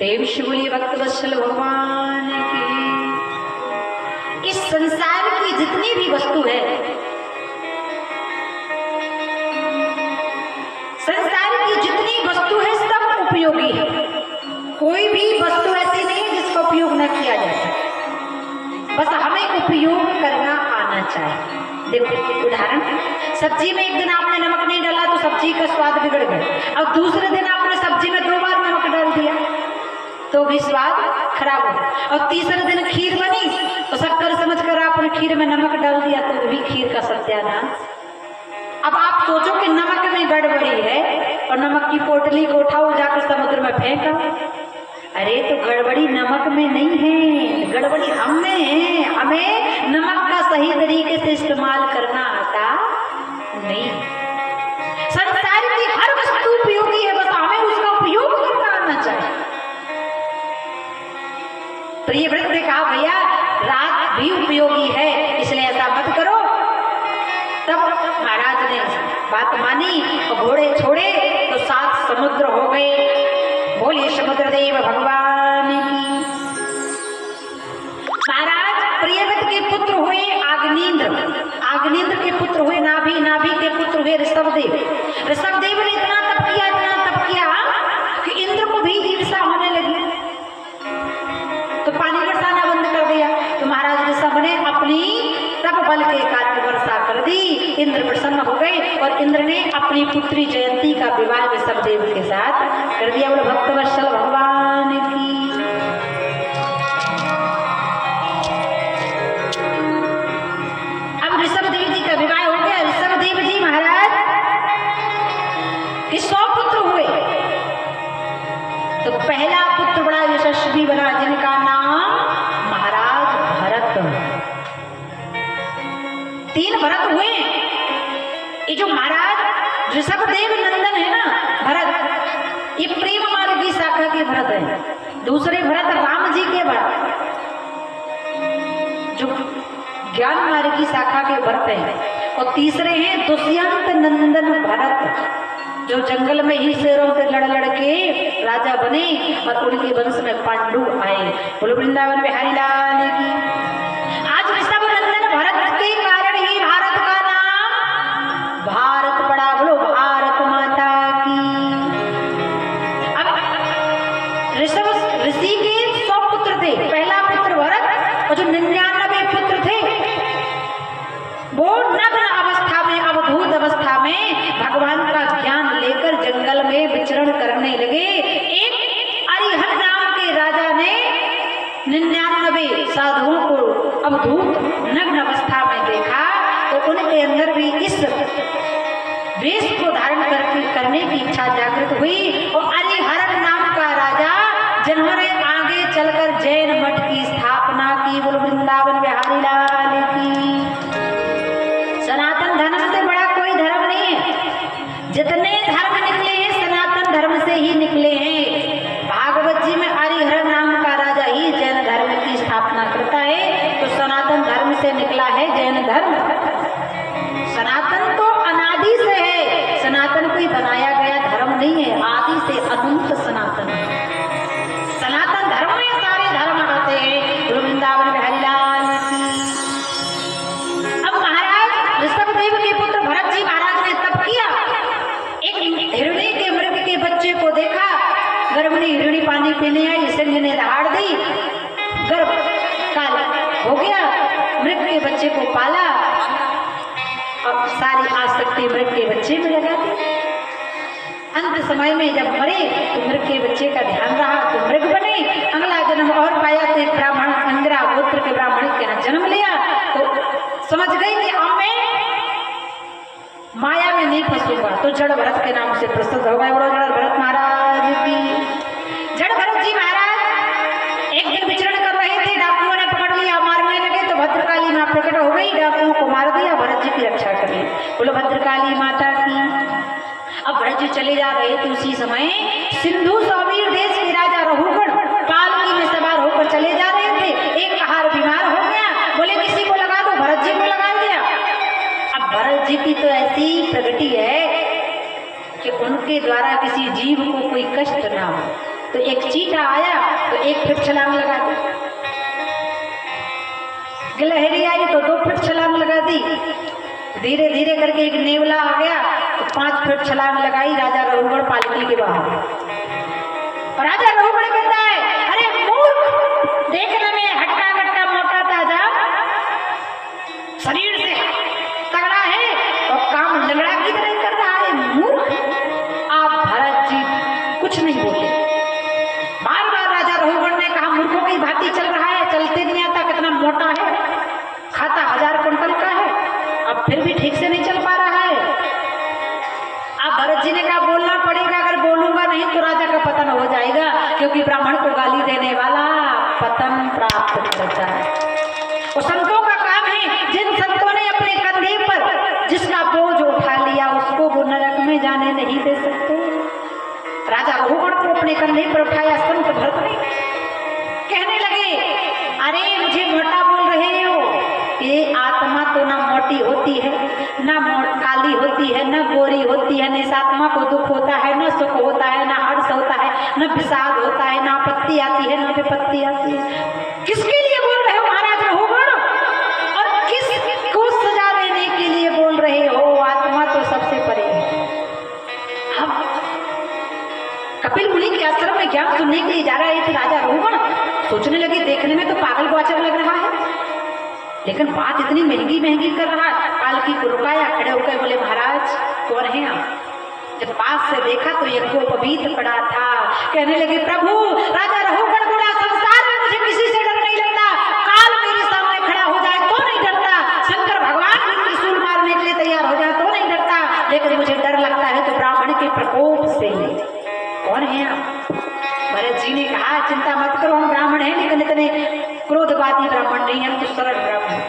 प्रेम से बोलिए भक्तवत्सल भगवान की। इस संसार की जितनी भी वस्तु है, संसार की जितनी वस्तु है सब उपयोगी है। कोई भी वस्तु ऐसी नहीं है जिसका उपयोग न किया जा सके, बस हमें उपयोग करना आना चाहिए। देखो उदाहरण, सब्जी में एक दिन आपने नमक नहीं डाला तो सब्जी का स्वाद बिगड़ गया, और दूसरे दिन आपने सब्जी में 2 बार नमक डाल दिया तो भी स्वाद खराब हो, और तीसरे दिन खीर बनी तो शक्कर समझकर आपने खीर में नमक डाल दिया तो भी खीर का सत्यानाश। अब आप सोचो कि नमक में गड़बड़ी है और नमक की पोटली को उठाओ जाकर समुद्र में फेंका। अरे तो गड़बड़ी नमक में नहीं है, गड़बड़ी हम में है। हमें नमक का सही तरीके से इस्तेमाल करना आता नहीं। संसार की हर वस्तु उपयोगी है, बस हमें उसका उपयोग करना आना चाहिए। प्रियव्रत ने कहा भैया रात भी उपयोगी है, इसलिए ऐसा मत करो। तब महाराज ने बात मानी और घोड़े छोड़े तो 7 समुद्र हो गए। बोलिए समुद्र देव भगवान की। महाराज प्रियव्रत के पुत्र हुए आग्नेन्द्र, आग्नेन्द्र के पुत्र हुए नाभि, नाभि के पुत्र हुए ऋषभदेव। ऋषभदेव ने इतना तप किया कि इंद्र को भी ईर्ष्या होने लगी तो पानी बरसाना बंद कर दिया। तो महाराज ऋषभ ने अपनी तप बल के कारण वर्षा कर दी, इंद्र प्रसन्न हो गए और इंद्र ने अपनी पुत्री जयंती का विवाह ऋषभदेव के साथ कर दिया। बोलो भक्तवत्सल भगवान की। अब ऋषभदेव जी का विवाह हो गया। ऋषभदेव जी महाराज के 100 पुत्र हुए तो पहला पुत्र बड़ा यशस्वी बना जिनका नाम महाराज भरत। 3 भरत हुए। ये जो महाराज ऋषभदेव नंदन है ना भरत, ये प्रेम मार्ग की शाखा के भरत है। दूसरे भरत राम जी के भरत, जो ज्ञान मार्ग की शाखा के भरत हैं। और तीसरे हैं दुष्यंत नंदन भरत, जो जंगल में ही शेरों से लड़ के राजा बने और उनके वंश में पांडु आए। बोलो वृंदावन बिहारी लाल की। आज ऋषभ नंदन भरत के कारण ही भारत का नाम भारत पड़ा। बोलो भारत माता की। अब ऋषि के 100 पुत्र थे, पहला पुत्र भरत और जो 99 पुत्र थे वो नग्न अवस्था में, अवधूत अवस्था में भगवान का ज्ञान लेकर जंगल में विचरण करने लगे। एक अरिहर नाम के राजा ने 99 साधुओं को अवधूत नग्न अवस्था में देखा तो उनके अंदर भी इस वेश को धारण करने की इच्छा जागृत हुई। और अरिहर नाम का राजा जिन्होंने आगे चलकर जैन मठ की स्थापना की। बोलो वृंदावन बिहारी लाल की। सनातन धर्म से बड़ा कोई धर्म नहीं है। जितने धर्म निकले हैं सनातन धर्म से ही निकले हैं। भागवत जी में हरिहर नाम का राजा ही जैन धर्म की स्थापना करता है, तो सनातन धर्म से निकला है जैन धर्म। सनातन तो अनादि से है, सनातन कोई बनाया गया धर्म नहीं है, आदि से अनंत सनातन है। सनातन धर्म में सारे धर्म आते हैं। वृंदावन बिहारी लाल की। ऋषभदेव के पुत्र भरत जी महाराज ने तप किया। एक हिरणी के मृग के बच्चे को देखा, गर्भणी हिरणी पानी पीने आई, सिंह ने दहाड़ दी, गर्भ काल हो गया, मृग के बच्चे को पाला, अब सारी आसक्ति मृग के बच्चे में लगा दी। अंत समय में जब मरे तो मृग के बच्चे का ध्यान रहा तो मृग बने। अगला जन्म और पाया तो एक ब्राह्मण, इंदिरा गोत्र के ब्राह्मण के यहाँ जन्म लिया तो समझ गई कि अब मैं माया में नहीं फंसूंगा, तो जड़ भरत के नाम से प्रसिद्ध हो गए। बड़ो जड़ भरत महाराज की। जड़ भरत जी महाराज एक दिन विचरण कर रहे थे, डाकुओं ने पकड़ लिया, मारने लगे तो भद्रकाली माँ प्रकट हो गई, डाकुओं को मार दिया, भरत जी की रक्षा कर ली। बोलो भद्रकाली माता की। अब भरत जी चले जा रहे थे, उसी समय सिंधु सौवीर देश के राजा रहुगण पालकी में सवार होकर चले जा रहे थे। एक कहार बीमार हो गया, बोले किसी को लगा दो, भरत जी को लगा दिया। अब भरत जी की तो ऐसी प्रगति है कि उनके द्वारा किसी जीव को कोई कष्ट ना हो। तो एक चीटा आया तो 1 फीट छलांग लगा दी, गिलहरी आई तो 2 फीट छलांग लगा दी, धीरे धीरे करके एक नेवला आ गया तो 5 फीट छलांग लगाई राजा रघुगण पालकी के बाहर। और राजा रघुगण कहता है, अरे मूर्ख, देखने में हट्टा कट्टा मोटा ताजा, शरीर से तगड़ा है और काम लंगड़ा की तरह कर रहा है, मूर्ख। आप भरत जी कुछ नहीं बोले। बार बार राजा रघुगण ने कहा, मूर्खों की भांति चल रहा है, चलते नहीं आता, कितना मोटा है, खाता 1000 कुंटल का है, अब फिर भी ठीक से नहीं चल पा रहा है। अब भरत जी ने कहा, बोलना पड़ेगा, अगर बोलूंगा नहीं तो राजा का पतन हो जाएगा, क्योंकि ब्राह्मण को गाली देने वाला पतन प्राप्त करता है। और संतों का काम है, जिन संतों ने अपने कंधे पर जिसका बोझ उठा लिया उसको वो नरक में जाने नहीं दे सकते। राजा रघुगण को अपने कंधे पर उठाया संत भरत ने, कहने लगे, अरे मुझे मोटा बोल रहे हो, ये आत्मा तो ना मोटी होती है, ना काली होती है, ना गोरी होती है, न इस आत्मा को दुख होता है, न सुख होता है, ना हर्ष होता है, न विषाद होता है, ना आपत्ति आती है, ना विपत्ति आती है। किसके लिए बोल रहे हो महाराज रघुगण, और किसको सजा देने के लिए बोल रहे हो? आत्मा तो सबसे परे है। हम कपिल मुनि के आश्रम में ज्ञान सुनने के लिए जा रहे थे। राजा रघुगण सोचने लगे, देखने में तो पागल ग्वाचर लग रहा है, लेकिन बात इतनी महंगी महंगी कर रहा है। पालकी को रुकाया, खड़े होकर बोले, महाराज कौन है आप? जब पास से देखा तो यज्ञोपवीत पड़ा था। कहने लगे, प्रभु, राजा रघुगण बोला, संसार में मुझे किसी से डर नहीं लगता, काल मेरे सामने खड़ा हो जाए तो नहीं डरता, शंकर भगवान भी त्रिशूल मारने के लिए तैयार हो जाए तो नहीं डरता, लेकिन मुझे डर लगता है तो ब्राह्मण के प्रकोप से। कौन है आप? भरत जी ने कहा, चिंता मत करो, हम ब्राह्मण हैं, लेकिन इतने क्रोधवादी ब्राह्मण नहीं, हम तो सरल ब्राह्मण।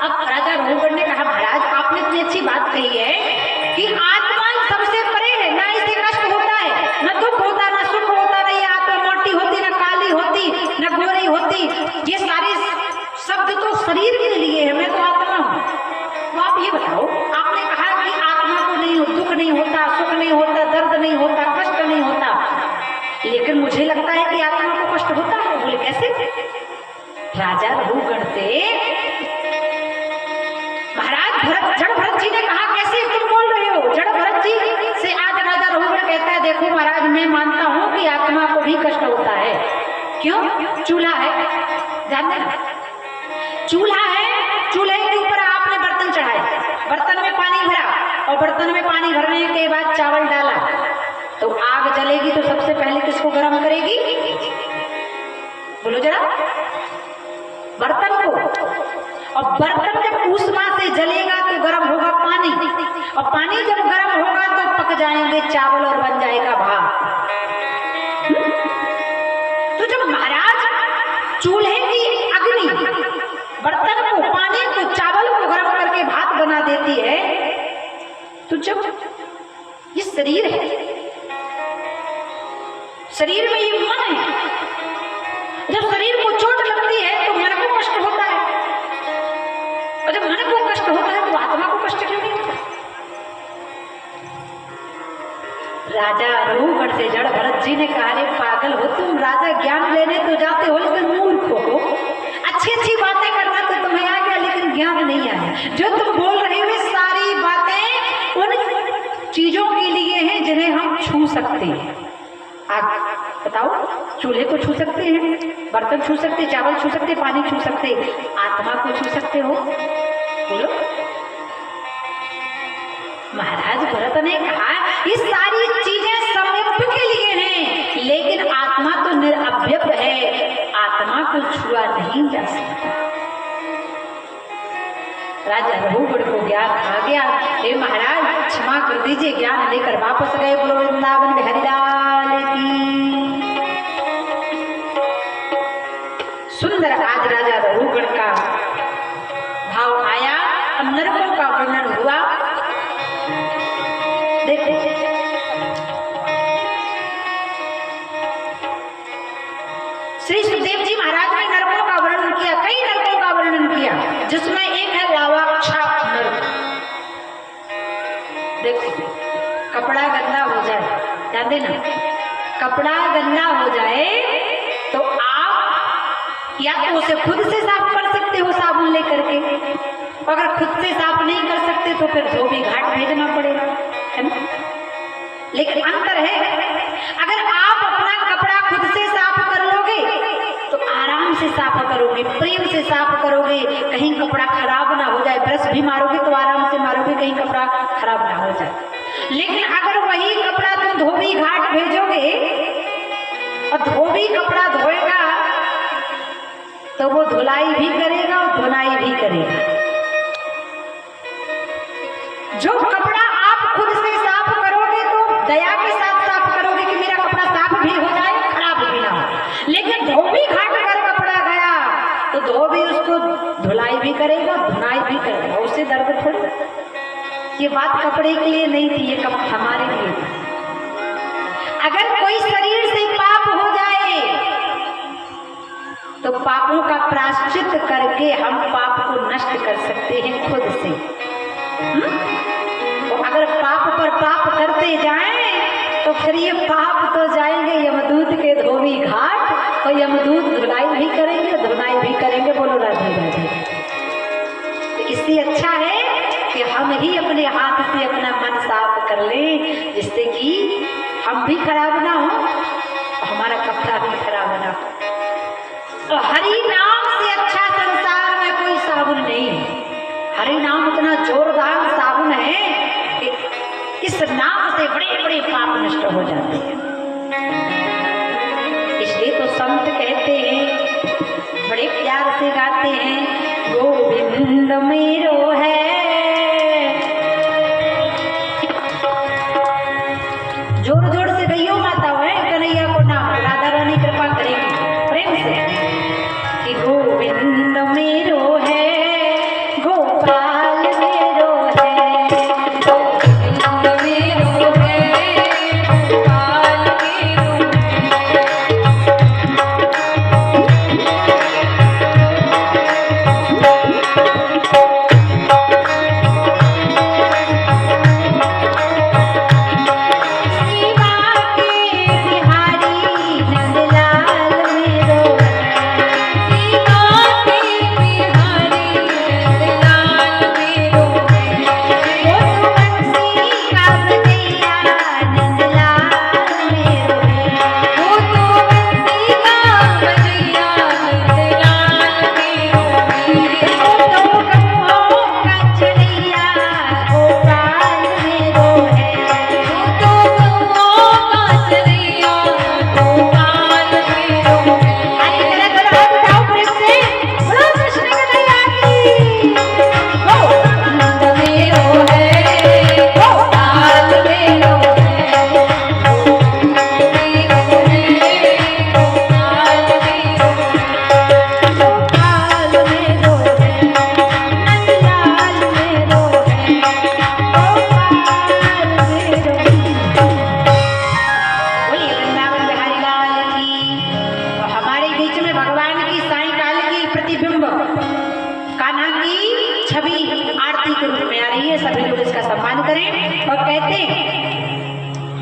अब राजा रघुगण ने कहा, महाराज आपने इतनी अच्छी बात कही है कि आत्मा सबसे परे है, ना इसे कष्ट होता है, न दुख होता, न सुख होता, नहीं आत्मा मोटी होती, न काली होती, न गोरी होती, ये सारे शब्द तो शरीर के लिए है, मैं तो आत्मा हूँ। तो आप ये बताओ, आपने कहा कि आत्मा को नहीं, दुख नहीं होता, सुख नहीं होता, दर्द नहीं होता, कष्ट नहीं होता, लेकिन मुझे लगता है कि आत्मा को कष्ट होता है। बोले कैसे? राजा रघुगण से महाराज जड़ भरत जी ने कहा, कैसे तुम बोल रहे हो? जड़ भरत जी से आज राजा रघुगण कहता है, देखो महाराज, मैं मानता हूं कि आत्मा को भी कष्ट होता है। क्यों? चूल्हा है, जानते हैं, चूल्हा है, चूल्हे के ऊपर आपने बर्तन चढ़ाए, बर्तन में पानी भरा, और बर्तन में पानी भरने के बाद चावल डाला, तो आग जलेगी तो सबसे पहले किसको गर्म करेगी? बोलो जरा, बर्तन को। और बर्तन जब ऊष्मा से जलेगा तो गर्म होगा पानी, और पानी जब गर्म होगा तो पक जाएंगे चावल और बन जाएगा भात। तो जब महाराज चूल्हे की अग्नि बर्तन को, पानी को, चावल को गर्म करके भात बना देती है, तो जब ये शरीर है, शरीर में ये मन है, जब शरीर को चोट लगती है तो मन को कष्ट होता है, और जब मन को कष्ट होता है तो आत्मा को कष्ट क्यों नहीं होता? राजा रघुगण से जड़ भरत जी ने कहा, अरे पागल हो तुम, राजा ज्ञान लेने तो जाते हो, लेकिन मूर्ख हो, अच्छी अच्छी बातें करना तो तुम्हें आ गया, लेकिन ज्ञान नहीं आया। जो तुम बोल रहे हो सारी बातें उन चीजों के लिए हैं जिन्हें हम छू सकते हैं। आप बताओ, चूल्हे को छू सकते हैं, बर्तन छू सकते, चावल छू सकते, पानी छू सकते, आत्मा को छू सकते हो? बोलो। महाराज भरत ने कहा, ये सारी चीजें समयप के लिए हैं, लेकिन आत्मा तो निरअभ्यक्त है, आत्मा को छुआ नहीं जा सकता। राजा रघुगण को ज्ञान आ गया। हे महाराज क्षमा कर दीजिए, ज्ञान लेकर वापस गए। बोलो वृंदावन बिहारी लाल की। सुंदर आज राजा रघुगण का भाव आया, अब नरकों का वर्णन हुआ। देखो श्री सुखदेव जी महाराज ने नरकों का वर्णन किया, कई नरकों का वर्णन किया, जिसमें एक है लावाक्षा नरक। देखो कपड़ा गंदा हो जाए, ध्यान देना, कपड़ा गंदा हो जाए तो आप या तो उसे खुद से साफ कर सकते हो साबुन लेकर के, अगर खुद से साफ नहीं कर सकते तो फिर धोबी घाट भेजना पड़ेगा, है ना। लेकिन अंतर है, अगर आप अपना कपड़ा खुद से साफ कर लोगे तो आराम से साफ करोगे, प्रेम से साफ करोगे, कहीं कपड़ा खराब ना हो जाए। ब्रश भी मारोगे तो आराम से मारोगे, कहीं कपड़ा खराब ना हो जाए। लेकिन अगर वही कपड़ा तुम धोबी घाट भेजोगे और धोबी कपड़ा धोएगा तो वो धुलाई भी करेगा और धुनाई भी करेगा। जो कपड़ा आप खुद से साफ करोगे तो दया के साथ साफ करोगे कि मेरा कपड़ा साफ भी हो जाए, खराब भी ना हो। लेकिन धोबी घाट अगर कपड़ा गया तो धोबी उसको धुलाई भी करेगा, धुनाई भी करेगा, उससे दर्द थोड़ी। ये बात कपड़े के लिए नहीं थी, ये हमारे लिए थी। अगर कोई शरीर से पाप हो जाए तो पापों का प्रायश्चित करके हम पाप को नष्ट कर सकते हैं खुद से। तो अगर पाप पर पाप करते जाएं तो फिर ये पाप तो जाएंगे यमदूत के धोबी घाट, और यमदूत धुलाई भी करेंगे, धुनाई भी करेंगे। बोलो राधे राधे। तो इससे अच्छा है कि हम ही अपने हाथ से अपना मन साफ कर लें, जिससे कि हम भी खराब ना हो, हमारा कपड़ा भी खराब ना हो। तो हरि नाम से अच्छा संसार में कोई साबुन नहीं है। हरि नाम इतना जोरदार साबुन है कि इस नाम से बड़े बड़े पाप नष्ट हो जाते हैं। इसलिए तो संत कहते हैं, बड़े प्यार से गाते हैं, गोविंद मेरो है। जोर जोर से गइयो माता है, कन्हैया को नाम, राधा रानी कृपा करेगी प्रेम से कि गोविंद मेरो है, गोपाल मेरो है, गोविंद मेरो है, गोपाल मेरो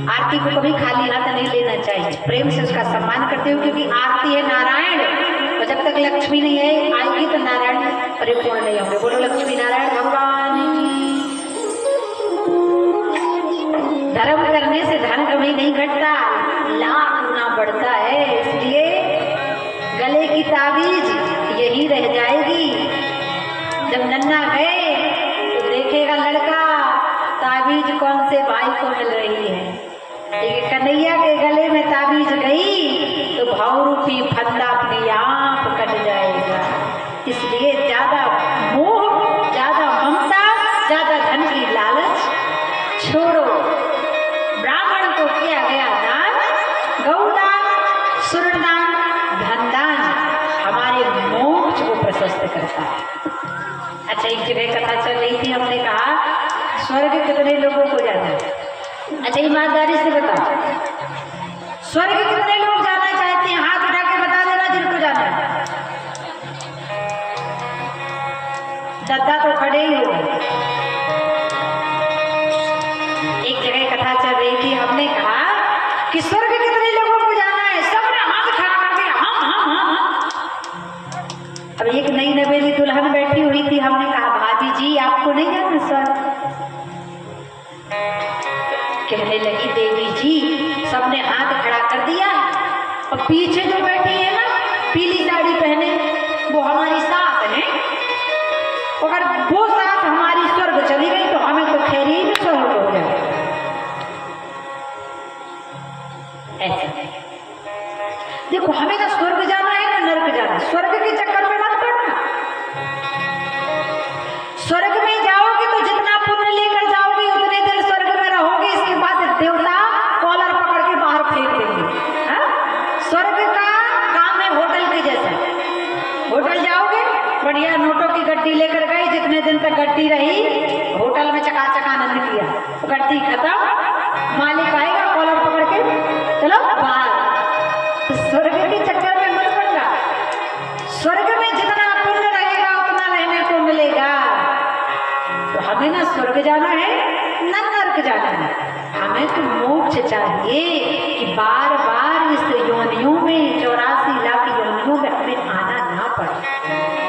आरती को कभी खाली हाथ नहीं लेना चाहिए, प्रेम से उसका सम्मान करते हुए, क्योंकि आरती है नारायण, और जब तक लक्ष्मी नहीं आएगी तो नारायण परिपूर्ण नहीं होंगे। बोलो लक्ष्मी नारायण भगवान की। धर्म करने से धन कभी नहीं घटता, लाख गुना बढ़ता है। इसलिए गले की ताबीज यही रह जाएगी। जब नन्हा गए तो देखेगा लड़का ताबीज कौन से भाई को मिल रही है। लेकिन कन्हैया के गले में ताबीज गई तो भाव रूपी फंदा अपने आप कट जाएगा। इसलिए ज्यादा मोह, ज्यादा ममता, ज्यादा धन की लालच छोड़ो। ब्राह्मण को किया गया दान, गौदान, सुरदान, धनदान हमारे मोक्ष को प्रशस्त करता है। अच्छा, एक जगह कथा चल रही थी, हमने कहा स्वर्ग कितने लोगों को जाना है। अच्छा, ईमानदारी से बताओ, स्वर्ग कितने लोग जाना चाहते हैं? हाथ उठा के बता देना जिनको जाना है। दद्दा तो खड़े ही हो। एक जगह कथा चल रही थी, हमने कहा कि स्वर्ग कितने लोगों कहने लगी देवी जी, सबने हाथ खड़ा कर दिया और पीछे जो बैठी है ना पीली साड़ी पहने, वो हमारी सास है। अगर वो सास हमारी स्वर्ग चली गई तो हमें तो खैरी में स्वर्ग हो जाए। ऐसे देखो, हमें ना स्वर्ग जाना है ना नरक जाना। स्वर्ग के चक्कर में मत पड़ना। स्वर्ग में जाओगे तो जितना पुण्य लेकर जाओगे उतने दिन स्वर्ग में रहोगे। इसके बाद देवता कॉलर पकड़ के बाहर फेंक देंगे। स्वर्ग का काम है होटल के जैसा। होटल जाओगे, बढ़िया नोटों की गड्डी लेकर गए, जितने दिन तक गड्डी रही होटल में चकाचक आनंद किया, गड्डी खत्म, मालिक आएगा कॉलर पकड़ के, चलो बाहर। स्वर्ग के चक्कर में मत पड़ना। स्वर्ग में जितना पुण्य रहेगा उतना रहने को मिलेगा। तो हमें ना स्वर्ग जाना है ना नरक जाना है। हमें तो मोक्ष चाहिए कि बार बार इस योनियों में 84 लाख योनियों में हमें आना ना पड़े।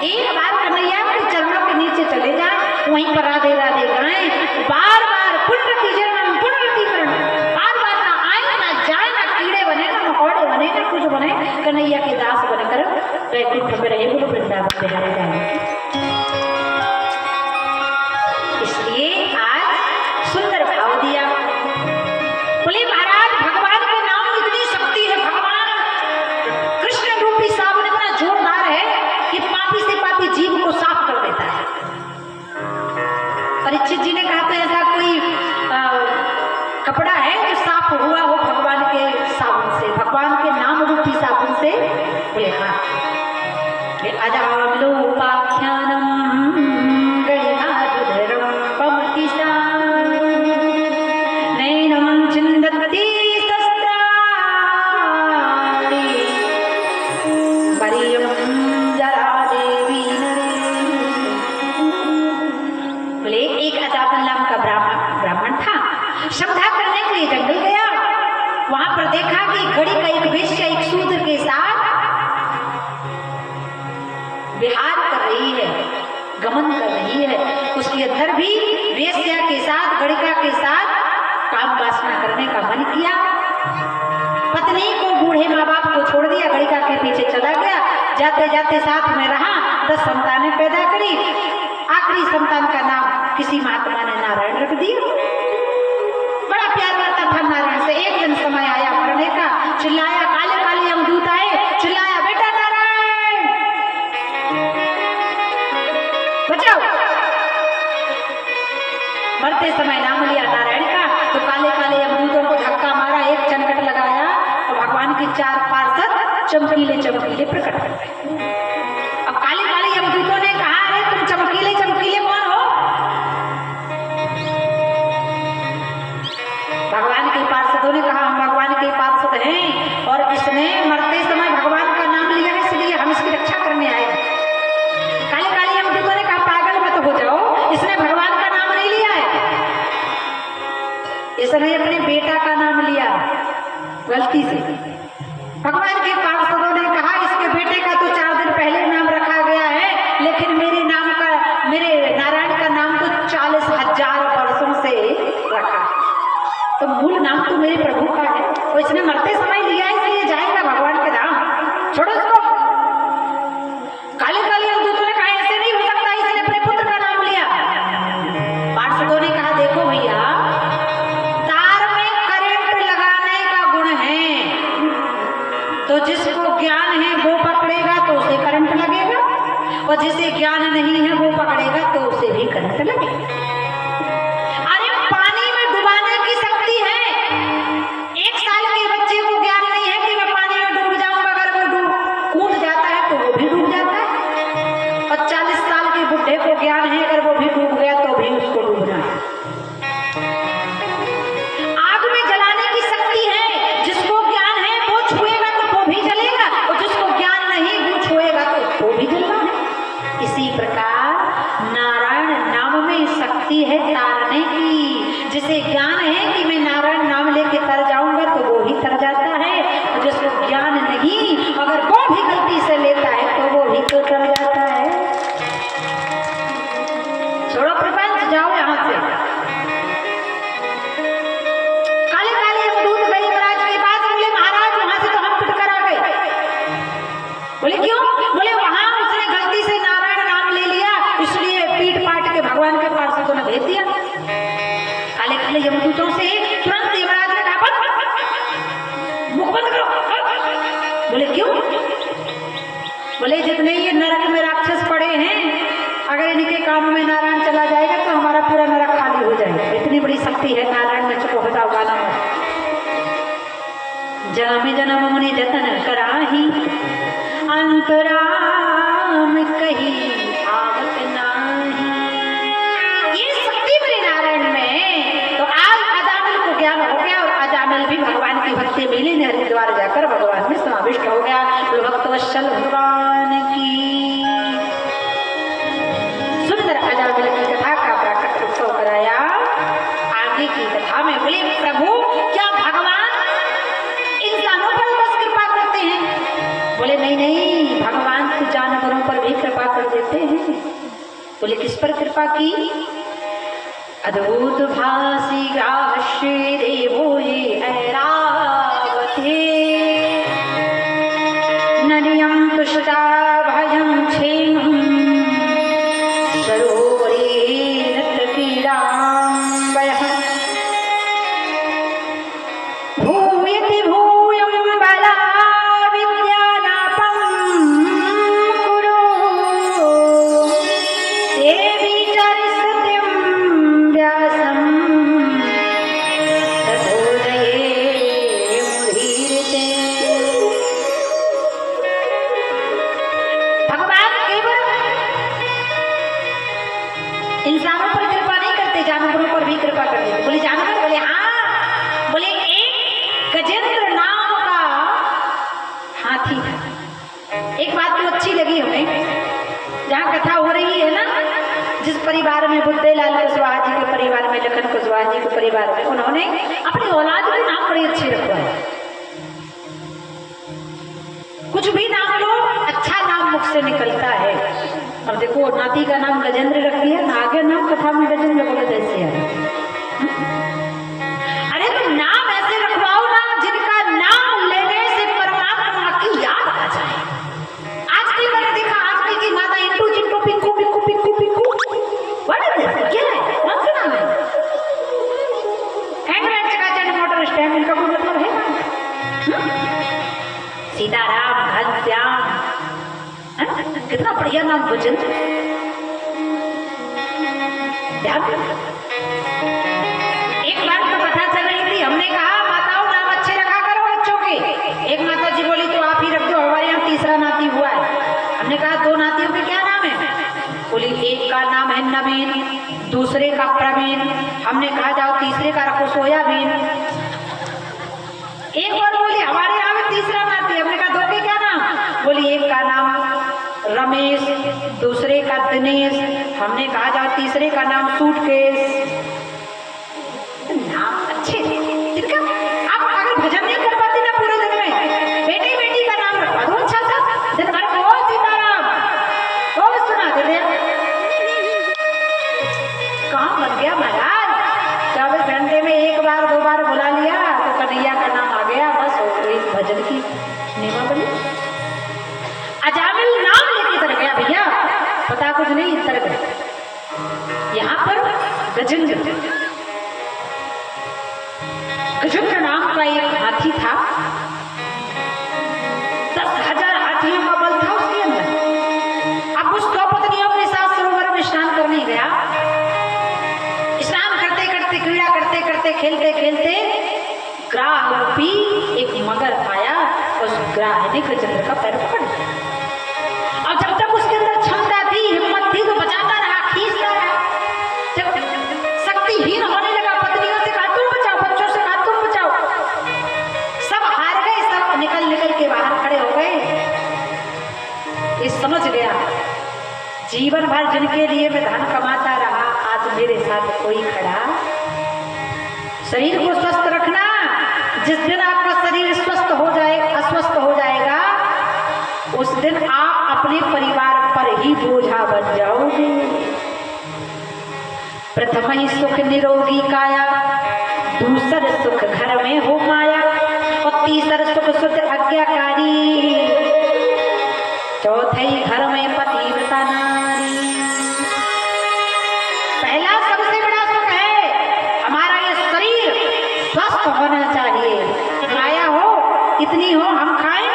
एक बार कन्हैया के चरणों के नीचे चले जाए, वहीं पर राधे राधे गाएं, बार बार पुनरति जन्म पुनरति मरण, बार बार ना आए ना जाए, ना कीड़े बने ना मकोड़े बने ना कुछ बने, कन्हैया के दास बनकर वैकुंठ में रहे, गुरु वृंदावन बिहारी जाए। इसलिए आज सुंदर भाव दिया। बोले महाराज, भगवान के नाम में इतनी शक्ति है। भगवान कृष्ण रूपी साबुन इतना जोरदार है कि पापी से पापी जीव को साफ कर देता है। परीक्षित जी ने कहा था ऐसा कोई कपड़ा है जो साफ हुआ हो भगवान के साबुन से, भगवान के नाम रूपी साबुन से? बोले हाँ। अजालोपाख्यानम गणिकाधुधरम पमतिशान नैनम चिंदति शस्त्राणि परियम जरा देवी नरे। बोले एक अजापन नाम का ब्राह्मण था, श्रद्धा करने के लिए जंगल गया। वहां पर देखा कि घड़ी का एक वेश्या एक शूद्र के साथ विहार कर रही है, गमन कर रही है। उसके अंदर भी वेश्या के साथ, गणिका के साथ काम वासना करने का मन किया। पत्नी को, बूढ़े माँ बाप को छोड़ दिया, गणिका के पीछे चला गया। जाते जाते साथ में रहा, 10 संतानें पैदा करी। आखिरी संतान का नाम किसी महात्मा ने नारायण रख दिया। बड़ा प्यार करता था नारायण से। एक दिन समय आया मरने का, चिल्लाया, काले काले यमदूत आए, चिल्लाया, बेटा नारायण बचाओ। मरते समय नाम लिया नारायण का, तो काले काले यमदूतों को धक्का मारा, एक चनकट लगाया और भगवान के 4 पार्षद चमकीले चमकीले प्रकट कर गए। अब काले काले यमदूतों ने कहा, अरे तुम चमकीले चमकीले कौन हो? भगवान के पार्षदों ने कहा, हम भगवान के पार्षद हैं और इसने मरते समय भगवान का नाम लिया है, इसलिए हम इसकी रक्षा करने आए। काले काले यमदूतों ने कहा, पागल मत हो जाओ, इसने भगवान का नाम नहीं लिया है, इसने अपने बेटा का नाम लिया गलती से। भगवान के पार्षदों ने कहा, इसके बेटे का तो 4 दिन पहले नाम रखा गया है, लेकिन मेरे नाम का, मेरे नारायण का नाम तो 40,000 वर्षों से रखा, तो मूल नाम तो मेरे प्रभु का है, तो इसने मरते समय लिया है, इसलिए जाएगा भगवान के धाम, छोड़ो इसको। काले काले यमदूतों ने कहा, ऐसे नहीं हो सकता, इसने अपने पुत्र का नाम लिया। पार्षदों ने कहा, देखो भैया, तार में करंट लगाने का गुण है, तो जिसको ज्ञान है वो पकड़ेगा तो उसे करंट लगेगा, और जिसे ज्ञान नहीं है वो पकड़ेगा तो उसे भी करंट लगेगा। ज्ञान है, अगर वो भी डूब गया तो भी उसको डूबना है। आग में जलाने की शक्ति है, जिसको ज्ञान है वो छुएगा तो वो भी जलेगा, और जिसको ज्ञान नहीं वो छुएगा तो वो भी जलना है। इसी बोले जितने ये नरक में राक्षस पड़े हैं, अगर इनके कानों में नारायण चला जाएगा तो हमारा पूरा नरक खाली हो जाएगा। इतनी बड़ी शक्ति है नारायण में चुपता वाला में। जन्म जन्म मुनि जतन कराही, अंतराम कही आवत नाही। ये शक्ति बड़ी नारायण में। तो आज अजामिल को ज्ञान हो गया और अजामिल भी भगवान की भक्ति मिली ने हरिद्वार जाकर भगवान में समाविष्ट हो गया। भक्त वत्सल भगवान की सुंदर अजामिल की कथा का प्राकट उत्सव कराया। आगे की कथा में बोले प्रभु क्या भगवान इंसानों पर बस कृपा करते हैं? बोले नहीं नहीं, भगवान तो जानवरों पर भी कृपा कर देते हैं। बोले किस पर कृपा की? अद्भुत भासी ग्राह्य देवो ये ऐरावते, नरियं तुष्टा भयं क्षेमं सरोवरे नृत्यक्रीडाम्बयः, भूयति भूयं बला विद्यानापं कुरु, देवी चरिसत्यं व्यासं तथोदये मुदीरते। भगवान केवल इंसानों पर कृपा नहीं करते, जानवरों पर भी कृपा कर देते। बोले जानवर? बोले हाँ। बोले एक गजेंद्र नाम का हाथी था। एक बात तो अच्छी लगी हमें, जहाँ कथा हो रही है ना, जिस परिवार में बुद्धेलाल कुशवाहा जी के परिवार में, लखन कुशवाहा जी के परिवार में, उन्होंने अपनी औलाद के नाम बड़े अच्छे रखवाए। कुछ भी नाम लो, अच्छा नाम मुख से निकलता है। अब देखो नाती का नाम गजेंद्र रख दिया, आगे नाम कथा में गजेंद्र बोले जैसे है। अरे तो नाम ऐसे रखवाओ ना जिनका नाम लेने से परमात्मा की याद आ जाए। आजकल मैंने देखा, आजकल की माता into Chintu Pinku Pinku Pinku Pinku, what is this? क्या है? कौन सा नाम है? एंड्रॉइड चकाचक मोटर स्टैंड, इनका कोई मतलब है? सीताराम, घनश्याम, कितना बढ़िया नाम भजन। एक बार तो कथा चल रही थी, हमने कहा माताओं नाम अच्छे रखा करो बच्चों के। एक माता जी बोली तो आप ही रख दो, हमारे यहाँ तीसरा नाती हुआ है। हमने कहा दो नातियों के क्या नाम है? बोली एक का नाम है नवीन, दूसरे का प्रवीण। हमने कहा जाओ तीसरे का रखो सोयाबीन। एक बार बोली हमारे यहाँ में तीसरा नाती। हमने कहा दो के क्या नाम? बोली एक का नाम रमेश, दूसरे का दिनेश। हमने कहा जाओ तीसरे का नाम सूटकेस। नाम अच्छे इनका। आप अगर भजन नहीं कर पाती ना पूरे दिन में, बेटी बेटी का नाम रखवा दो अच्छा सा, दिन भर को सीताराम को सुना देते। काम बन गया महाराज। 24 घंटे में एक बार दो बार बुला लिया तो कन्हैया का नाम आ गया, बस हो गई भजन की नियमा बनी। अजामिल नाम लेके तर गया भैया, पता कुछ नहीं तर गया। यहाँ पर गजेंद्र, गजेंद्र नाम का एक हाथी था। 10,000 हाथियों का बल था उसके अंदर। अब उस 2 पत्नियों के साथ सरोवर में स्नान करने गया। स्नान करते करते, क्रीड़ा करते करते, खेलते खेलते ग्राह रूपी एक मगर आया। उस ग्राह ने गजेंद्र का पैर पकड़ लिया। और जब तक उसके अंदर क्षमता थी, हिम्मत थी, तो बचाता रहा, खींचता रहा। जब शक्तिहीन होने लगा, पत्नियों से कहा तुम बचाओ, बच्चों से कहा तुम बचाओ। सब हार गए, सब निकल निकल के बाहर खड़े हो गए। ये समझ गया जीवन भर जिनके लिए मैं धन कमाता रहा, आज मेरे साथ कोई खड़ा। शरीर को स्वस्थ रखना। जिस दिन आपका शरीर स्वस्थ हो जाए, अस्वस्थ हो जाएगा, उस दिन आप अपने परिवार पर ही बोझा बन जाओगे। प्रथम ही सुख निरोगी काया, दूसर सुख घर में हो माया, और तीसर सुख सुध आज्ञाकारी, चौथे घर में पतिव्रता नारी। पहला सबसे बड़ा सुख है हमारा ये शरीर स्वस्थ होना चाहिए। काया हो, इतनी हो हम खाएं,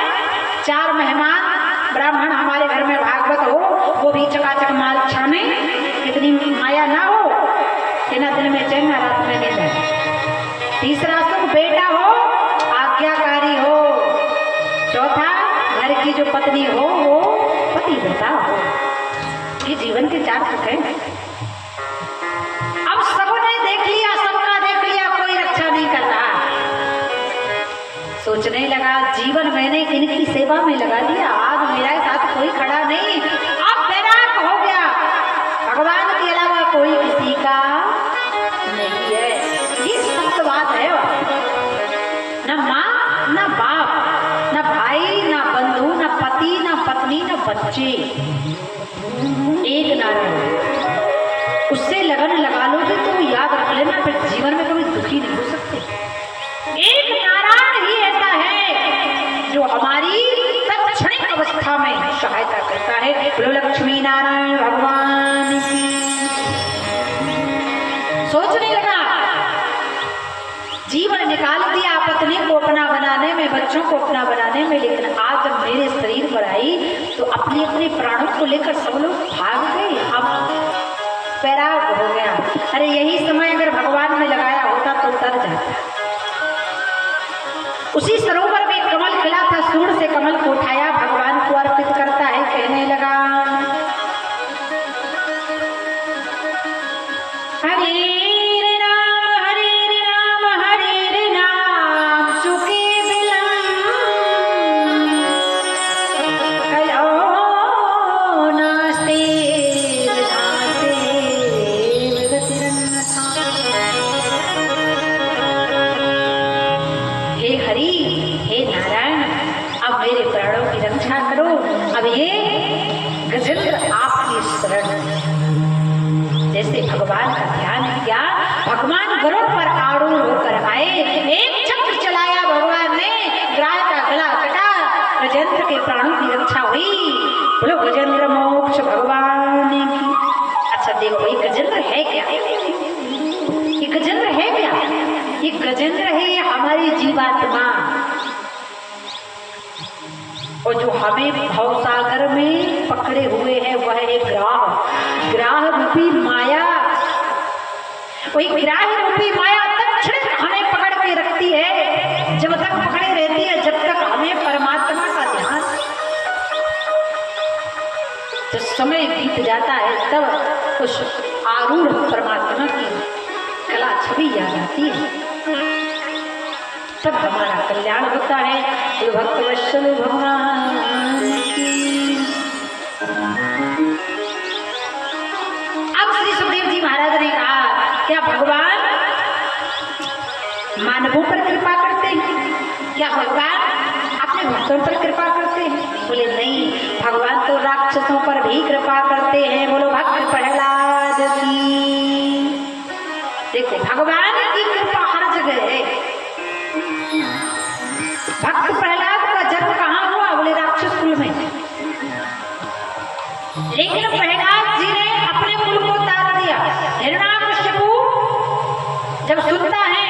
4 मेहमान ब्राह्मण हमारे घर में भागवत हो, वो भी चकाचक माल छाने, इतनी माया ना हो कि ना दिन में चैन ना रात में नींद आए। तीसरा सुख बेटा हो, आज्ञाकारी हो। चौथा घर की जो पत्नी हो वो पतिव्रता हो। ये जीवन के 4 सुख है। अब सबने देख लिया, सबका देख लिया, कोई रक्षा नहीं कर रहा। सोचने लगा जीवन मैंने इनकी सेवा में लगा दिया, आज मेरे साथ कोई खड़ा नहीं, अब वैराग हो गया, भगवान के अलावा कोई किसी का नहीं है। ये सत्य बात है। न माँ न बाप, न भाई न बंधु, न पति न पत्नी, न बच्चे, एक नारायण। उससे लगन लगा लोगे तो याद रख लेना, फिर जीवन में कभी दुखी नहीं हो सकते। एक नारायण ही ऐसा है जो हमारी तत्क्षणिक अवस्था में सहायता करता है। बोलो लक्ष्मी नारायण भगवान की। सोचने लगा जीवन निकाल दिया पत्नी को अपना बनाने में, बच्चों को अपना बनाने में, लेकिन आज जब मेरे शरीर पर आई तो अपने अपने प्राणों को लेकर सब लोग भाग गए। अब वैराग हो गया। अरे यही समय अगर भगवान में लगाया होता तो तर जाता। उसी सरोवर में कमल खिला था, सूंड से कमल को उठाया, भगवान को अर्पित करता है, कहने लगा हरे भगवान का ध्यान किया। भगवान गरुड़ पर आरूढ़ होकर आए, एक चक्र चलाया भगवान ने, ग्राह का गला कटा, गजेंद्र के प्राणों की रक्षा हुई। बोलो गजेंद्र मोक्ष भगवान की। अच्छा देखो ये गजेंद्र है क्या? ये गजेंद्र है क्या? ये गजेंद्र है, ये हमारी जीवात्मा, और जो हमें भवसागर में पकड़े हुए है वह है ग्राह, ग्राह रूपी माया। वही ग्राह रूपी माया तत्क्षण हमें पकड़ के रखती है, जब तक पकड़े रहती है, जब तक हमें परमात्मा का ध्यान, जब समय बीत जाता है तब उस आरूढ़ परमात्मा की कला छवि याद आती है, तब हमारा कल्याण होता है। तो भक्त वत्सल भगवान की। अब श्री सुखदेव जी महाराज ने कहा क्या भगवान मानवों पर कृपा करते हैं? क्या भगवान अपने भक्तों पर कृपा करते हैं? बोले नहीं, भगवान तो राक्षसों पर भी कृपा करते हैं। बोलो भक्त प्रहलाद की। देखो भगवान की कृपा हर जगह है। भक्त प्रहलाद का जन्म कहाँ हुआ? बोले राक्षस कुल में, लेकिन प्रहलाद जी ने अपने कुल को तार दिया। हिरण्याकशिपु जब सुनता है,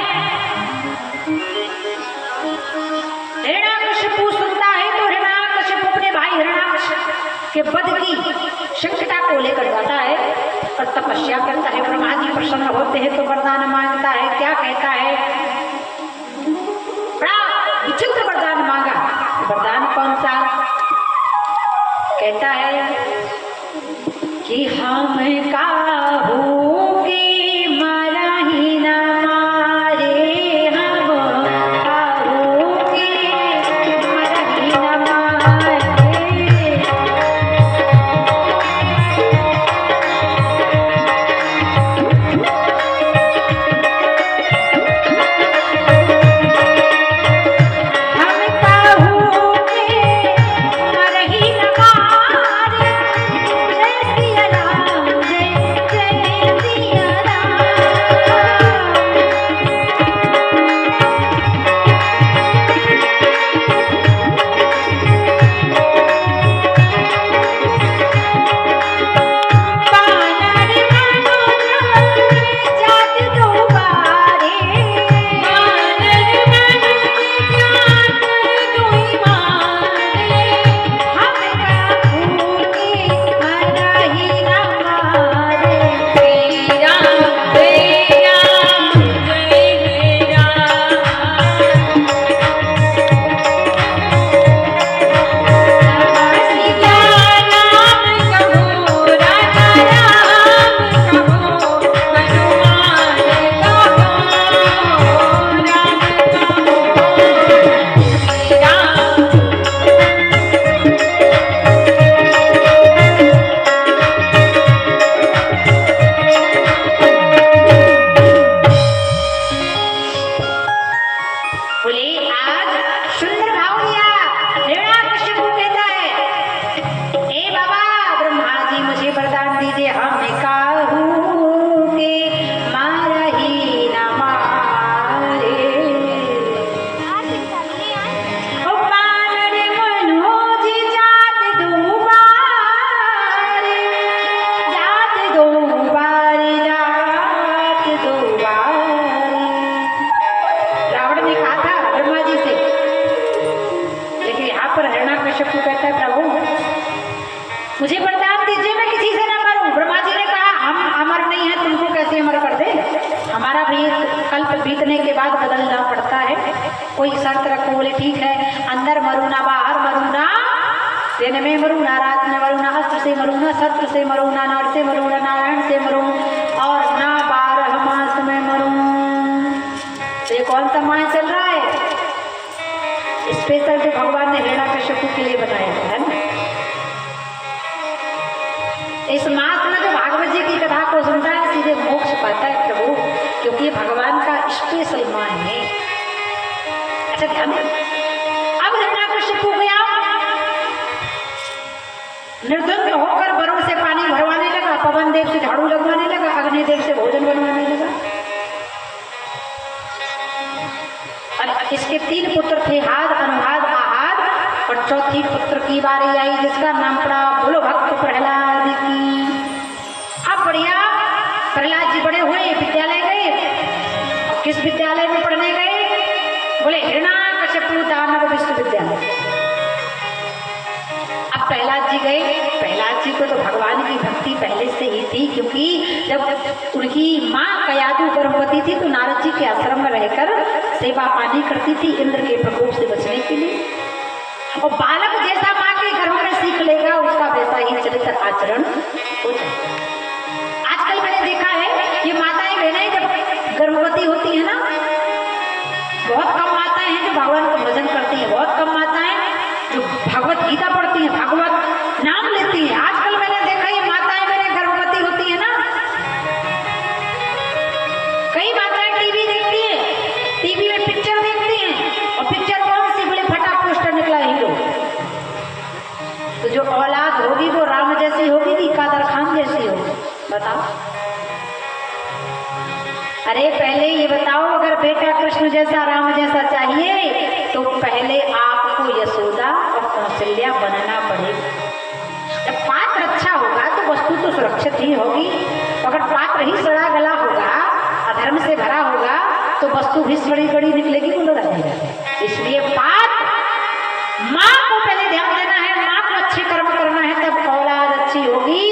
हिरण्याकशिपु सुनता है तो हिरण्याकशिपु अपने भाई हिरण्याकशिपु के वध की शंकटा को लेकर जाता है और तपस्या करता है। ब्रह्मा जी प्रसन्न होते हैं तो वरदान मांगता है। क्या कहता है? विचित्र वरदान मांगा। वरदान कौन सा? कहता है कि हम काहू के मारा ही न मारे, हम काहू के मारा ही न मारे। मुझे वरदान दीजिए मैं किसी से न मरूं। ब्रह्मा जी ने कहा हम अमर नहीं है, तुमको कैसे अमर कर दे, हमारा भी कल्प बीतने के बाद बदलना पड़ता है। कोई शर्त रखो, बोले ठीक है, अंदर मरू ना, बाहर मरू ना, दिन में मरू ना, रात में मरू ना, अस्त्र से मरू ना, शस्त्र से मरू ना, नर से मरू ना, नारायण से मरू, और ना 12 मास में मरू। ये कौन सा माह चल रहा है? स्पेशल जो भगवान ने हिरण्यकश्यप के लिए बनाया है ना। इस मास में जो भागवत जी की कथा को सुनता है सीधे मोक्ष पाता है प्रभु, क्योंकि ये भगवान का स्पेशल मान है। अच्छा ध्यान, अब हिरण्यकश्यप गया, निर्धन होकर वरुण से पानी भरवाने लगा, पवन देव से झाड़ू लगवाने लगा, अग्निदेव से भोजन बनवाने लगा। और इसके 3 पुत्र थे, हाद, अनुहाद, आहाद, और चौथी पुत्र की बारी आई जिसका नाम पड़ा बोलो भक्त प्रहलाद की। अब बढ़िया प्रहलाद जी बड़े हुए, विद्यालय गए। और किस विद्यालय में पढ़ने गए? बोले हिरण्यकश्यप दानव विश्वविद्यालय। अब प्रहलाद जी गए। प्रहलाद जी को तो भगवान की भक्ति पहले से ही थी, क्योंकि जब उनकी माँ कयादु गर्भवती थी तो नारद जी के आश्रम में रहकर सेवा पानी करती थी इंद्र के प्रकोप से बचने के लिए। और बालक जैसा माँ के गर्भ में सीख लेगा उसका वैसा ही चरित्र आचरण हो जाएगा। आजकल मैंने देखा है ये माताएं बहनें जब गर्भवती होती है ना, बहुत कम माताएं हैं जो भगवान का भजन करती हैं, बहुत कम माताएं जो भगवत गीता पढ़ती हैं, भागवत नाम लेती हैं। आजकल मैंने देखा ये माताएं मेरे गर्भवती होती है ना, कई माताएं टीवी देखती हैं, टीवी में पिक्चर देखती हैं, और पिक्चर कौन सी? बड़े फटा पोस्टर निकला हीरो। तो जो औलाद होगी वो राम जैसी होगी कि कादर खान जैसी होगी? बताओ। अरे पहले ये बताओ, अगर बेटा कृष्ण जैसा राम जैसा चाहिए तो पहले आपको यशोदा और कौशल्या बनना पड़ेगा। जब पात्र अच्छा होगा तो वस्तु तो सुरक्षित ही होगी। अगर पात्र ही सड़ा गला होगा, अधर्म से भरा होगा, तो वस्तु भी सड़ी गड़ी निकलेगी, बोलो रहेगा। इसलिए पात्र माँ को पहले ध्यान देना है, माँ को अच्छे कर्म करना है, तब औलाद अच्छी होगी।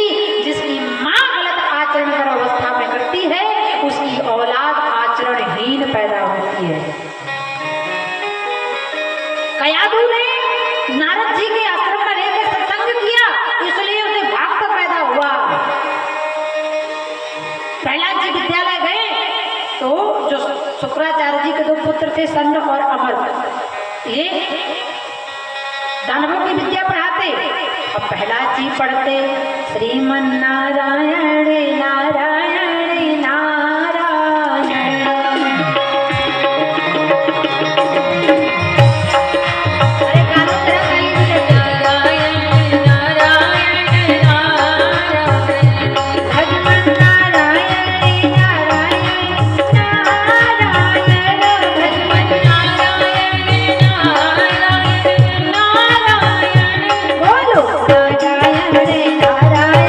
जिसकी माँ गलत आचरण कर अवस्था में करती है उसकी औलाद आचरणहीन पैदा होती है। कयादु ने नारद जी के आश्रम में रहकर सत्संग किया, इसलिए उसे भक्त पैदा हुआ। प्रहलाद जी विद्यालय गए तो जो शुक्राचार्य जी के 2 पुत्र थे, संड और अमर, ये दानवों की विद्या पढ़ाते। और प्रहलाद जी पढ़ते श्रीमन नारायण नारायण नारायण। अरे गालो तेरा कहीं भी नारायण नारायण नारायण, भगवान नारायण नारायण नारायण, भगवान नारायण नारायण नारायण, बोलो नारायण नारायण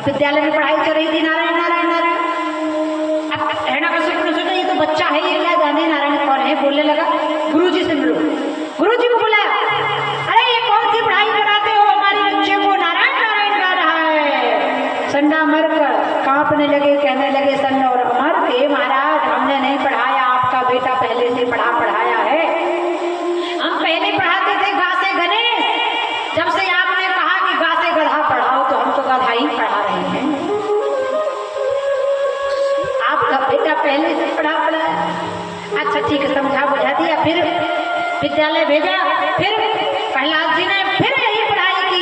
विद्यालय में पढ़ाई चल रही थी, नारायण नारायण नारायण। अब हिरण्यकश्यप ने सोचा ये तो बच्चा है, ये क्या जाने नारायण कौन है। बोलने लगा गुरुजी से मिलो। गुरुजी को बुलाया, अरे ये कौन सी पढ़ाई कराते हो, हमारे बच्चे को नारायण नारायण गा रहा है। संडा मर कर कांपने लगे, कहने लगे संड और अमर, हे महाराज हमने नहीं पढ़ाया, आपका बेटा पहले से पढ़ाया है। हम पहले पढ़ाते थे गा से गणेश, जब से आपने कहा कि गा अच्छा ठीक है, समझा बुझा दिया। फिर विद्यालय भेजा। फिर प्रहलाद जी ने फिर यही पढ़ाई की।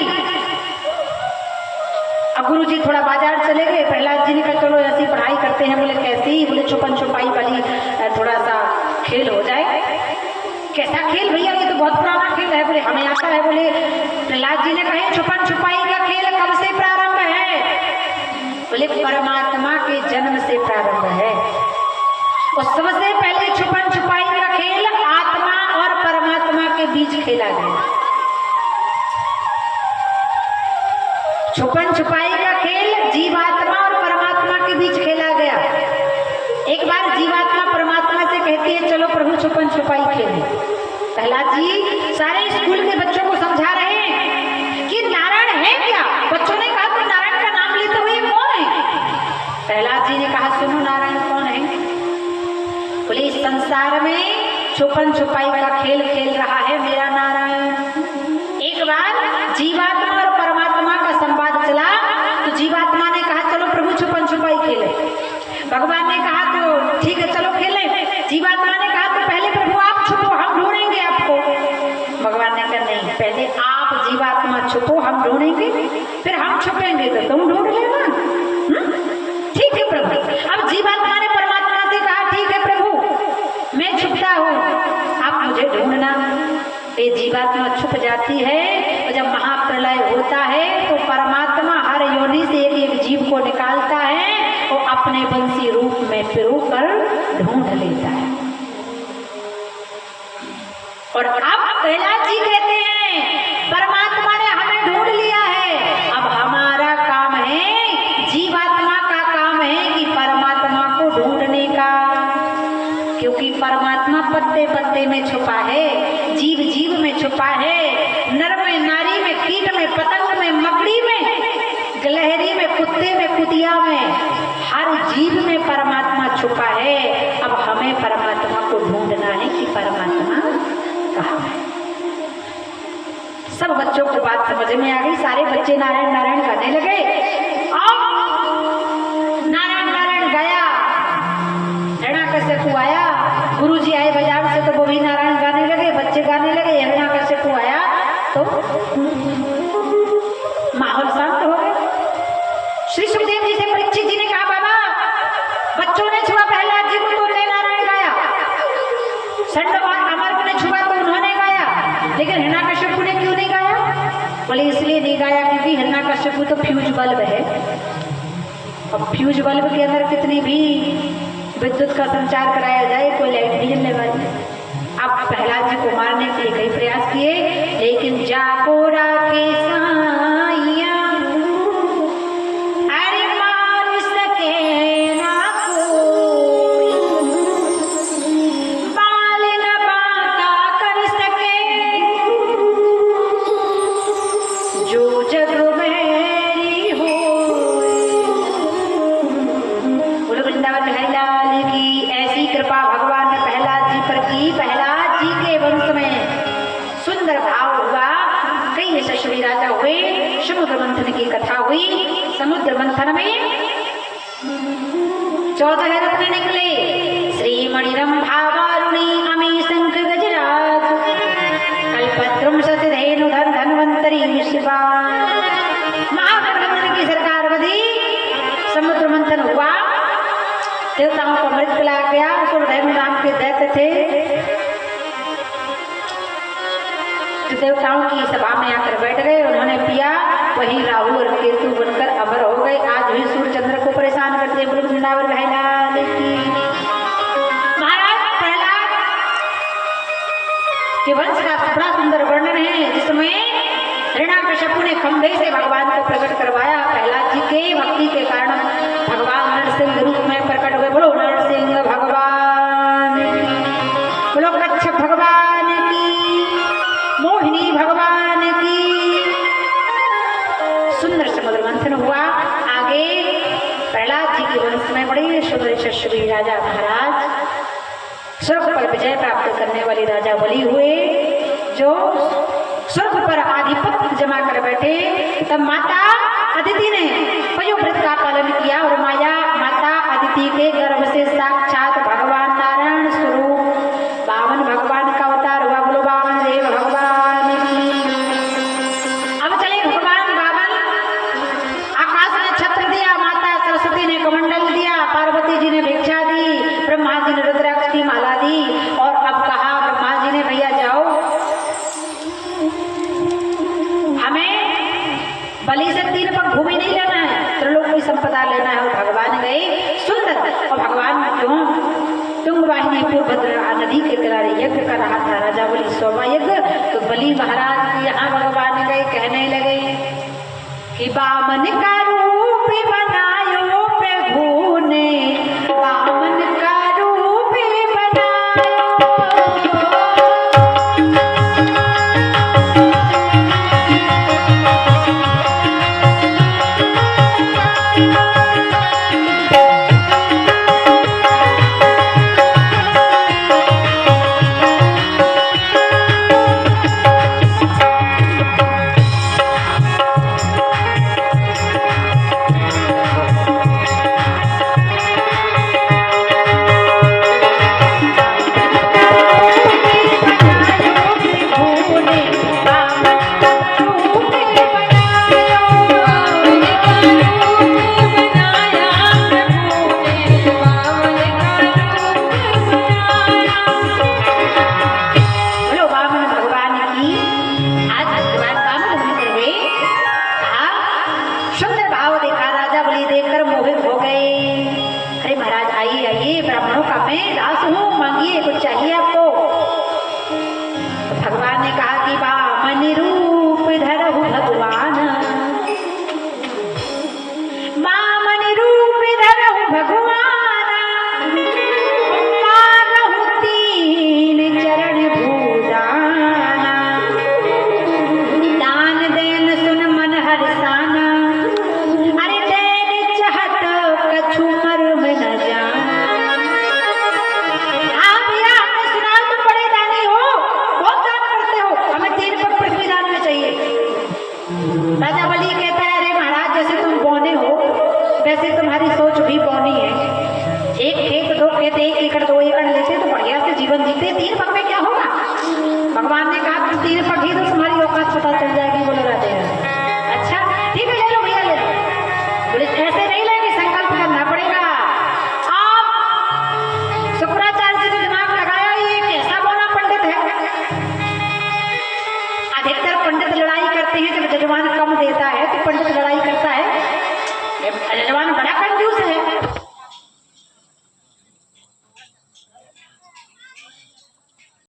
अब गुरु जी थोड़ा बाजार चले गए। प्रहलाद जी ने कहा चलो ऐसी पढ़ाई करते हैं। बोले कैसी? बोले छुपन छुपाई वाली थोड़ा सा खेल हो जाए। कैसा खेल भैया? ये तो बहुत पुराना खेल है। बोले हमें आता है। बोले प्रहलाद जी ने कहे छुपन छुपाई का खेल कब से प्रारंभ है? बोले परमात्मा के जन्म से प्रारंभ है। और सबसे पहले छुपन छुपाई का खेल आत्मा और परमात्मा के बीच खेला गया। छुपन छुपाई का खेल जीवात्मा और परमात्मा के बीच खेला गया। एक बार जीवात्मा परमात्मा से कहती है चलो प्रभु छुपन छुपाई खेलें। प्रहलाद जी सारे स्कूल के बच्चों को समझा रहे हैं कि नारायण है क्या? बच्चों ने कहा तो नारायण का नाम लेते हुए कौन है? प्रहलाद जी ने कहा सुनो नारायण कौन है? बोले इस संसार में छुपन छुपाई का खेल खेल रहा है मेरा नारायण। एक बार जीवात्मा और परमात्मा का संवाद चला तो जीवात्मा ने कहा चलो प्रभु छुपन छुपाई खेले। भगवान ने कहा तो ठीक है चलो खेलें। जीवात्मा ने कहा तो पहले प्रभु आप छुपो, हम ढूंढेंगे आपको। भगवान ने कहा नहीं, पहले आप जीवात्मा छुपो, हम ढूंढेंगे, फिर हम छुपेंगे तो तुम ढूंढ लेना। ठीक है प्रभु। अब जीवात्मा ने परमात्मा से कहा ठीक है प्रभु मैं छुपता हूँ, आप मुझे ढूंढना। ये जीवात्मा छुप जाती है और जब महाप्रलय होता है तो परमात्मा हर योनि से एक एक जीव को निकालता है और अपने बंसी रूप में पिरो कर ढूंढ लेता है। और अब प्रहलाद जी कहते हैं परमात्मा ने हमें ढूंढ लिया है, अब हमारा काम है, जीवात्मा का काम है कि परमात्मा को ढूंढने का। क्योंकि परमात्मा पत्ते पत्ते में छुपा है, जीव जीव में छुपा है, नर में नारी में, कीट में, पतंग में, मकड़ी में, गिलहरी में, कुत्ते में, कुतिया में, हर जीव में परमात्मा छुपा है। अब हमें परमात्मा को ढूंढना है कि परमात्मा कहाँ है। सब बच्चों को बात समझ में आ गई। सारे बच्चे नारायण नारायण गाने लगे। नारायण नारायण गाया, हिरण्यकश्यप आया। गुरु जी आए बाजार से तो वो भी नारायण गाने लगे, बच्चे गाने लगे। हिरण्यकश्यप आया तो माहौल शांत हो गया। श्री सुखदेव जी से परीक्षित जी ने कहा बाबा बच्चों ने छुआ प्रहलाद जी को तो उन्होंने नारायण गाया, संड और अमर ने छुआ तो उन्होंने गाया, लेकिन हिरण्यकश्यप ने क्यों नहीं गाया? बोले इसलिए नहीं गाया क्योंकि हिरण्यकश्यप तो फ्यूज बल्ब है। अब फ्यूज बल्ब के अंदर कितनी भी विद्युत का संचार कराया जाए कोई लाइट नहीं जलने वाली। अब प्रहलाद जी को मारने के लिए कई प्रयास किए, लेकिन जाकोरा के साइया अरे मार सके ना कोई, बाल न बांका कर सके, जो जग मेरी हो। बोलो वृंदावन बिहारी लाल की। ऐसी कृपा भगवान ने प्रहलाद जी पर की। प्रहलाद जी के वंश में सुंदर भाव हुआ। कई यशस्वी राजा हुए। समुद्र मंथन की कथा हुई। समुद्र मंथन में 14 रत्न निकले। श्रीमणिरम भावारुणी अमी शंख गजराज कल्पद्रुम सतधेनुधर धन्वंतरी शिवा। महागठबंधन की सरकार बधी। समुद्र मंथन हुआ। देवताओं को अमृत पिलाया गया। सुरधेनु नाम के दैत्य थे, तो देवताओं की सभा में आकर बैठ गए। उन्होंने पिया, वही राहु और केतु बनकर अमर हो गए। आज भी सूर्य चंद्र को परेशान करते। बोलो वृंदावन बिहारी लाल की। महाराज प्रहलाद के वंश का बड़ा सुंदर वर्णन है, जिसमें हिरण्यकश्यप ने खंभे से भगवान को प्रकट करवाया। प्रहलाद जी के भक्ति के कारण भगवान नरसिंह रूप में प्रकट हुए। बोलो नरसिंह भगवान की, बोलो कच्छप भगवान की, मोहिनी भगवान की। सुंदर समुद्र मंथन हुआ। आगे प्रहलाद जी के वंश में बड़े शुभ यशस्वी राजा महाराज, स्वर्ग पर विजय प्राप्त करने वाले राजा बलि हुए, जो स्वर्ग पर आधिपत्य जमा कर बैठे। तब माता अदिति ने पयोव्रत का पालन किया और माता अदिति के गर्भ से साक्षात भगवान नारायण स्वरूप दी और अब कहा ब्रह्मा जी ने भैया जाओ हमें बलि से 3 पग भूमि नहीं लेना है, त्रिलोक की संपदा लेना है। और भगवान गए सुंदर और भगवान क्यों तुंग वाहिनी पूर्वभद्रा नदी के किनारे यज्ञ कर रहा था, राजा बलि 100वां यज्ञ। तो बलि महाराज यहाँ भगवान गए कहने लगे कि बामन का रूप बनायो प्रभु ने, बामन का रूप बनायो। राजा बलि कहता है अरे महाराज जैसे तुम बौने हो वैसे तुम्हारी सोच भी बौनी है। 1 खेत 2 खेत 1 एकड़ 2 एकड़ लेते तो बढ़िया से जीवन जीते, 3 पग में क्या होगा। भगवान ने कहा तुम 3 पग ही तो तुम्हारी औकात पता चल जाएगी।